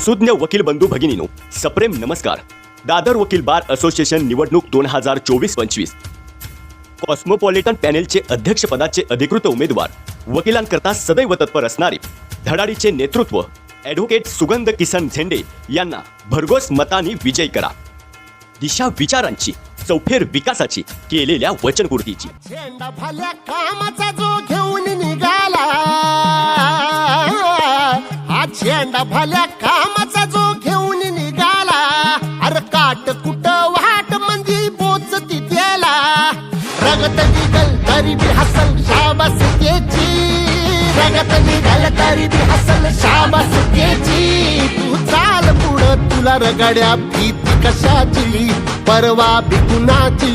सुज्ञ वकील बंधू भगिनीनो, सप्रेम नमस्कार। दादर वकील बार असोसिएशन निवडणूक 2024-25 कॉस्मोपॉलिटन पॅनेलचे अध्यक्षपदाचे अधिकृत उमेदवार वकिलांकरता सदैव तत्पर असणारे धडाडीचे नेतृत्व ॲडव्होकेट सुगंध किसन झेंडे यांना भरघोस मतांनी विजयी करा। दिशा विचारांची, चौफेर विकासाची केलेल्या वचनपूर्तीची झेंडा भल्या कामाचा जो घेऊन निघाला, हा झेंडा भल्या कामाचा जो घेऊन निघाला, अरे काट कुट वाट मंदी बोचती त्याला, रगत निघल तरी बी हसल शाबास त्याची, रगत निघल तरी बी हसल शाबास त्याची। तू चाल पुढं, तुला रगड्या भीती कशाची, परवा बिकुनाची,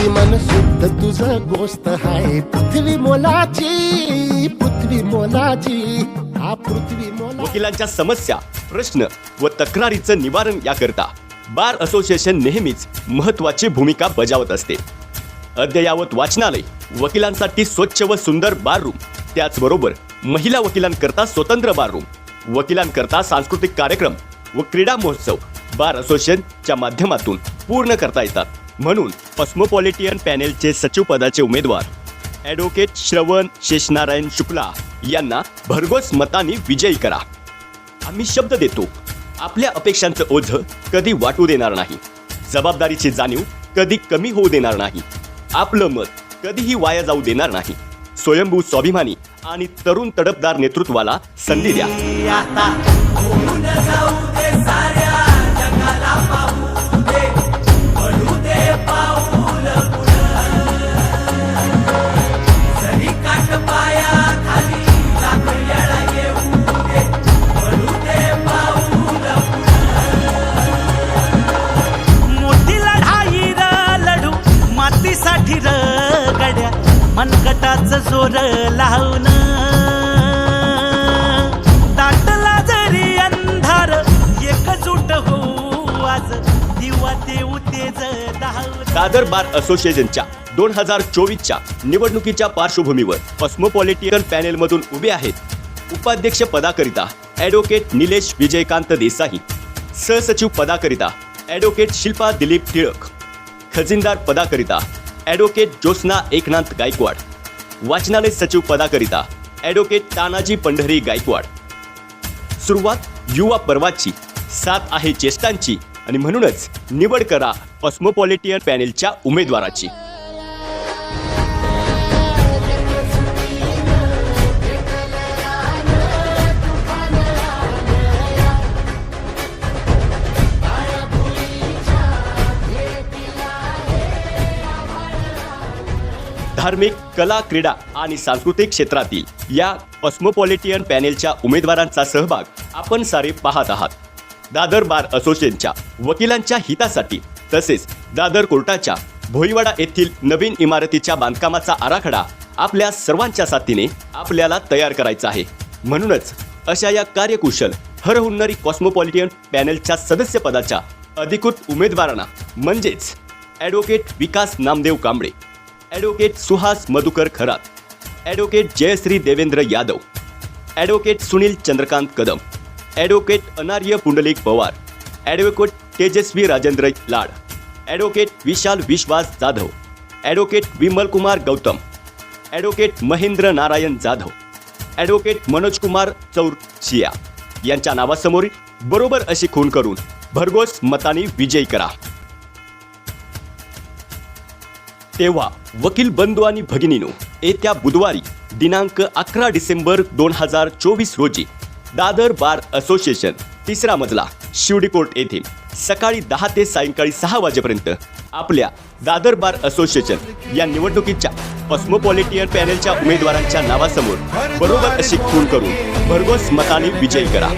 मन शुद्ध तुझं गोष्ट हाय पृथ्वी मोलाची, पृथ्वी मोलाची, हा पृथ्वी मोला। वकिलांच्या समस्या, प्रश्न व तक्रारीचं निवारण याकरता बार असोसिएशन नेहमीच महत्त्वाची भूमिका बजावत असते। अद्ययावत वाचनालय, वकिलांसाठी स्वच्छ व सुंदर बार रूम, त्याचबरोबर महिला वकिलांकरता स्वतंत्र बार रूम, वकिलांकरता सांस्कृतिक कार्यक्रम व क्रीडा महोत्सव बार असोसिएशनच्या माध्यमातून पूर्ण करता येतात। म्हणून कॉस्मोपॉलिटन पॅनेलचे सचिव पदाचे उमेदवार ॲडव्होकेट श्रवण शेषनारायण शुक्ला यांना भरघोस मतांनी विजयी करा। आम्ही शब्द देतो, आपल्या अपेक्षांचं ओझं कधी वाटू देणार नाही, जबाबदारीची जाणीव कधी कमी होऊ देणार नाही, आपलं मत कधीही वाया जाऊ देणार नाही। स्वयंभू, स्वाभिमानी आणि तरुण तडफदार नेतृत्वाला संधी द्या। मातीसाठी रगड्या मनगटाचं जोर लावून, दाटला जरी अंधार एकजूट होऊ आज, दिवा देऊ तेज धावून। दादर बार असोसिएशनच्या 2024च्या निवडणुकीच्या पार्श्वभूमीवर कॉस्मोपॉलिटन पॅनेलमधून उभे आहेत उपाध्यक्ष पदाकरिता ॲडव्होकेट निलेश विजयकांत देसाई, सहसचिव पदाकरिता ॲडव्होकेट शिल्पा दिलीप टिळक, खजिनदार पदाकरिता ॲडव्होकेट ज्योत्स्ना एकनाथ गायकवाड, वाचनालय सचिव पदाकरिता ॲडव्होकेट तानाजी पंढरी गायकवाड। सुरुवात युवा पर्वाची, साथ आहे ज्येष्ठांची आणि म्हणूनच निवड करा कॉस्मोपॉलिटन पॅनेलच्या उमेदवाराची। धार्मिक, कला, क्रीडा आणि सांस्कृतिक क्षेत्रातील या कॉस्मोपॉलिटन पॅनेलच्या उमेदवारांचा सहभाग आपण सारे पाहत आहात। दादर बार असोसिएशनच्या वकिलांच्या हितासाठी तसेच दादर कोर्टाच्या भोईवाडा येथील नवीन इमारतीच्या बांधकामाचा आराखडा आपल्या सर्वांच्या साथीने आपल्याला तयार करायचा आहे। म्हणूनच अशा या कार्यकुशल, हरहुन्नरी कॉस्मोपॉलिटन पॅनेलच्या सदस्यपदाच्या अधिकृत उमेदवारांना म्हणजेच advocate Vikas Namdev Kamble, advocate Suhas Madhukar Kharat, advocate Jayshree Devendra Yadav, advocate Sunil Chandrakant Kadam, advocate Anarya Pundlik Pawar, advocate Tejaswi Rajendra Lad, advocate Vishal Vishwas Jadhav, advocate Vimal Kumar Gautam, advocate Mahendra Narayan Jadhav, advocate Manoj Kumar Chaurasia यांच्या नावासमोर बरोबर अशी खून करून भरघोस मतांनी विजयी करा। तेव्हा वकील बंधू आणि भगिनीनो, येत्या बुधवारी दिनांक 11 डिसेंबर 2024 रोजी दादर बार असोसिएशन 3रा मजला शिवडी कोर्ट येथे सकाळी 10 ते सायंकाळी 6 वाजेपर्यंत आपल्या दादर बार असोसिएशन या निवडणुकीच्या कॉस्मोपॉलिटन पॅनेलच्या उमेदवारांच्या नावासमोर बरोबर अशी खून करून भरघोस मतांनी विजयी करा।